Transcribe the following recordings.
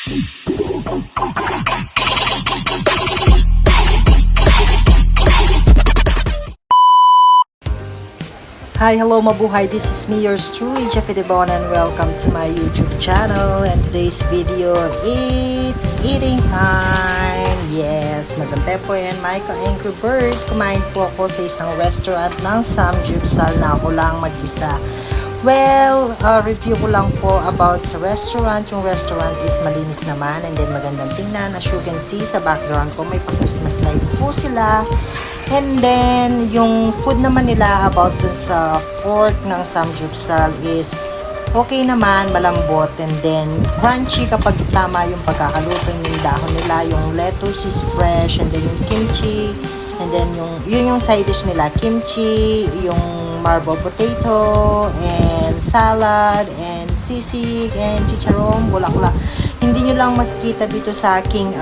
Hi, hello mabuhay, this is me, yours truly, Jeffy Debon, and welcome to my YouTube channel. And today's video, it's eating time. Yes, Madam Pepoy and Micah Angry Bird. Kumain po ako sa isang restaurant ng Samgyeopsal na ako lang mag-isa. Well, review ko lang po about sa restaurant. Yung restaurant is malinis naman and then magandang tingnan. As you can see sa background ko, may pa-Christmas light po sila. And then, yung food naman nila about dun sa pork ng Samgyeopsal is okay naman, malambot, and then crunchy kapag tama yung pagkakaluto yung dahon nila. Yung lettuce is fresh, and then yung kimchi, and then yung side dish nila, kimchi, yung marble potato, and salad, and sisig, and chicharron, bulaklak. Hindi nyo lang makikita dito sa aking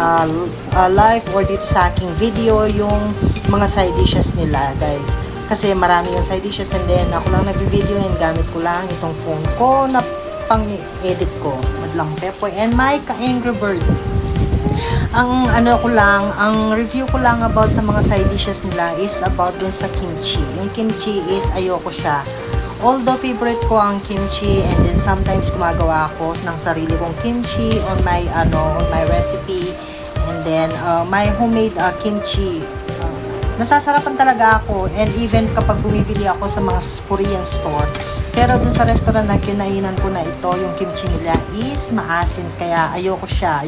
live or dito sa aking video yung mga side dishes nila, guys. Kasi marami yung side dishes, and then ako lang nag-video and gamit ko lang itong phone ko na pang-edit ko. Madlang Pepoy and Micah Angry Bird. Ang review ko lang about sa mga side dishes nila is about dun sa kimchi. Yung kimchi is ayoko siya. Although favorite ko ang kimchi, and then sometimes gumagawa ako ng sarili kong kimchi on my recipe, and then my homemade kimchi. Nasasarapan talaga ako, and even kapag bumibili ako sa mga Korean store. Pero dun sa restaurant na kinainan ko na ito, yung kimchi nila is maasin, kaya ayoko siya.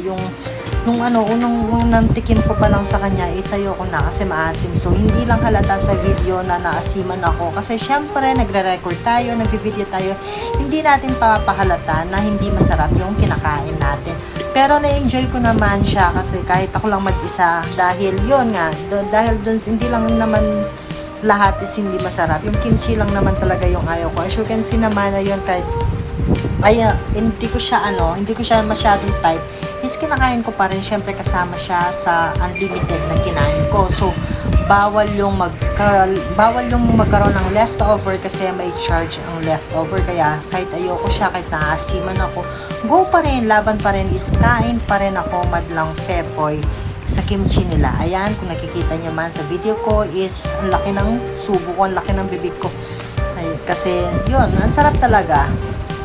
Unang tikim ko pa lang sa kanya is ayoko na kasi maasim. So hindi lang halata sa video na naasiman ako, kasi syempre nagre-record tayo, nagvi-video tayo, hindi natin papahalata na hindi masarap yung kinakain natin. Pero na-enjoy ko naman siya kasi kahit ako lang mag-isa, dahil yun nga, dahil dun hindi lang naman lahat is hindi masarap. Yung kimchi lang naman talaga yung ayaw ko. As you can see naman na yun, kahit hindi ko siya masyadong type, is kinakain ko pa rin, syempre kasama siya sa unlimited na kinain ko. So bawal yung magkaroon ng leftover kasi may charge ang leftover, kaya kahit ayoko siya, kahit naasiman ako, go pa rin, laban pa rin, is kain pa rin ako, Madlang Pepoy, sa kimchi nila. Ayan, kung nakikita nyo man sa video ko, is ang laki ng subo ko, ang laki ng bibig ko. Ay, kasi yun, ang sarap talaga.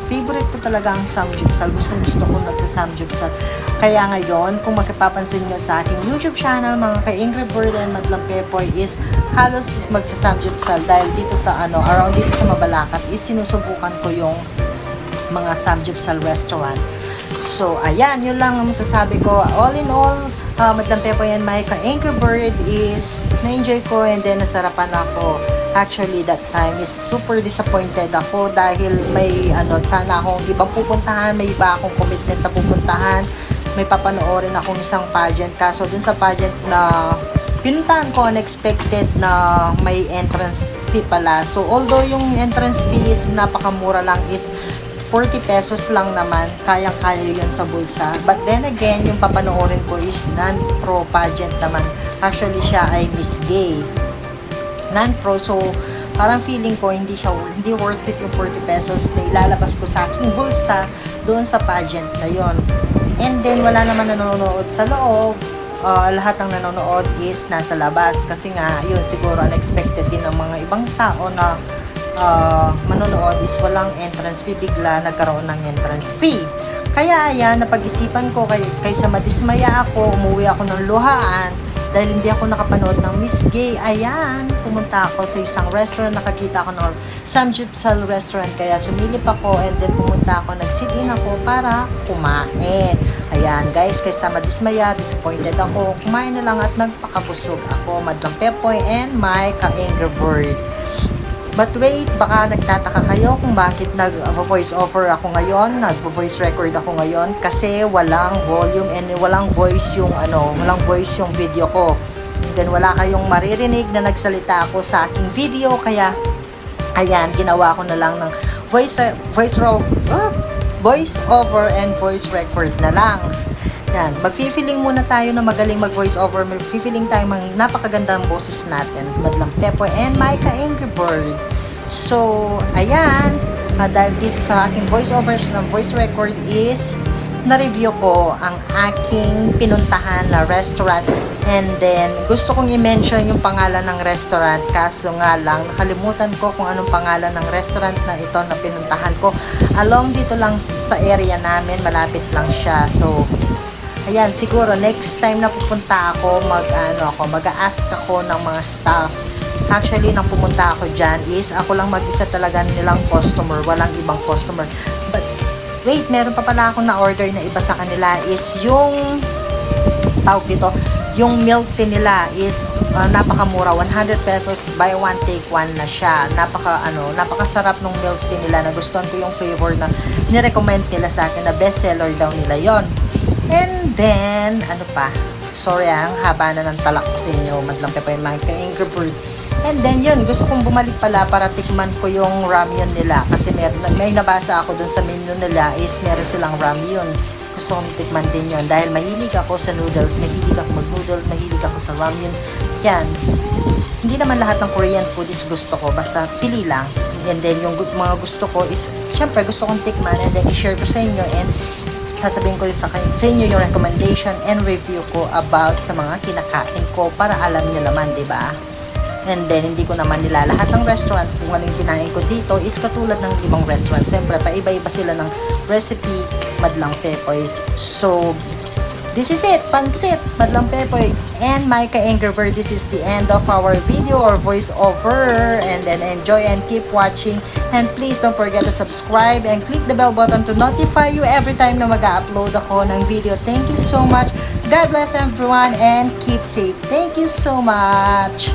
Favorite ko talaga ang Samgyeopsal. Gusto ko nagsa-Samgyeopsal. Kaya ngayon, kung magpapansin nyo sa aking YouTube channel, mga ka-Angry Bird and Madlang Pepoy, is halos is magsa-Samgyeopsal dahil dito sa around dito sa Mabalacat is sinusubukan ko yung mga Samgyeopsal restaurant. So, ayan, yun lang ang masasabi ko. All in all, Madlang Pepoy and Micah Angry Bird is na-enjoy ko, and then nasarapan ako. Actually, that time is super disappointed ako dahil may sana akong ibang pupuntahan, may iba akong commitment na pupuntahan, may papanoorin akong isang pageant. Kaso dun sa pageant na pinuntahan ko, unexpected na may entrance fee pala. So although yung entrance fee is napakamura lang, is 40 pesos lang naman, kayang-kaya yun sa bulsa. But then again, yung papanoorin ko is non-pro pageant naman. Actually, siya ay Miss Gay. Non-pro, so parang feeling ko hindi worth it yung 40 pesos na ilalabas ko sa aking bulsa doon sa pageant na yon. And then wala naman nanonood sa loob, lahat ng nanonood is nasa labas, kasi nga yun, siguro unexpected din ng mga ibang tao na manonood is walang entrance fee, bigla nagkaroon ng entrance fee. Kaya ayan, napag-isipan ko, kaysa madismaya ako, umuwi ako ng luhaan dahil hindi ako nakapanood ng Miss Gay. Ayan, pumunta ako sa isang restaurant, nakakita ako ng Samgyeopsal restaurant, kaya sumilip ako, and then pumunta ako, nag-sit in ako para kumain. Ayan guys, kaysa madismaya, disappointed ako, kumain na lang at nagpakabusog ako, Madlang Pepoy and Micah Angry Bird. But wait, baka nagtataka kayo kung bakit nag-voice over ako ngayon, nag-voice record ako ngayon, kasi walang volume and walang voice yung video ko. And then wala kayong maririnig na nagsalita ako sa aking video, kaya ayan, ginawa ko na lang ng voice over and voice record na lang. Yan, mag-feeling muna tayo na magaling mag-voice over. Mag-feeling tayo napakagandang boses natin. Madlang Pepoy and Micah Angry Bird. So, ayan. Dahil dito sa aking voice overs ng voice record is na-review ko ang aking pinuntahan na restaurant. And then, gusto kong i-mention yung pangalan ng restaurant. Kaso nga lang, nakalimutan ko kung anong pangalan ng restaurant na ito na pinuntahan ko. Along dito lang sa area namin, malapit lang siya. So, ayan, siguro next time na pupunta ako, mag-a-ask ako ng mga staff. Actually, nang pumunta ako dyan is, ako lang mag-isa talaga nilang customer, walang ibang customer. But, wait, meron pa pala akong na-order na iba sa kanila is yung, tawag dito, yung milk tea nila is napakamura, 100 pesos, buy one take one na siya. Napakasarap ng milk tea nila. Nagustuhan ko yung flavor na nirecommend nila sa akin na best seller daw nila yon. And then, sorry ang haba na ng talak ko sa inyo, madlampe pa yung mga ka-Angry Bird. And then yun, gusto kong bumalik pala para tikman ko yung ramyun nila. Kasi may nabasa ako dun sa menu nila is meron silang ramyun. Gusto kong tikman din yun. Dahil mahilig ako sa noodles, mahilig ako mag-noodles, mahilig ako sa ramyun. Yan. Hindi naman lahat ng Korean food is gusto ko. Basta pili lang. And then yung mga gusto ko is, syempre gusto kong tikman and then i-share ko sa inyo. And sasabihin ko sa inyo yung recommendation and review ko about sa mga kinakain ko para alam nyo naman, di ba? And then, hindi ko naman nila lahat ng restaurant kung anong kinain ko dito is katulad ng ibang restaurant. Siyempre, paiba-iba sila ng recipe, Madlang Pepoy. So, this is it, Pansit, Madlang Pepoy, and my ka-Angry Bird. This is the end of our video or voice over. And then, enjoy and keep watching. And please don't forget to subscribe and click the bell button to notify you every time na mag-upload ako ng video. Thank you so much. God bless everyone and keep safe. Thank you so much.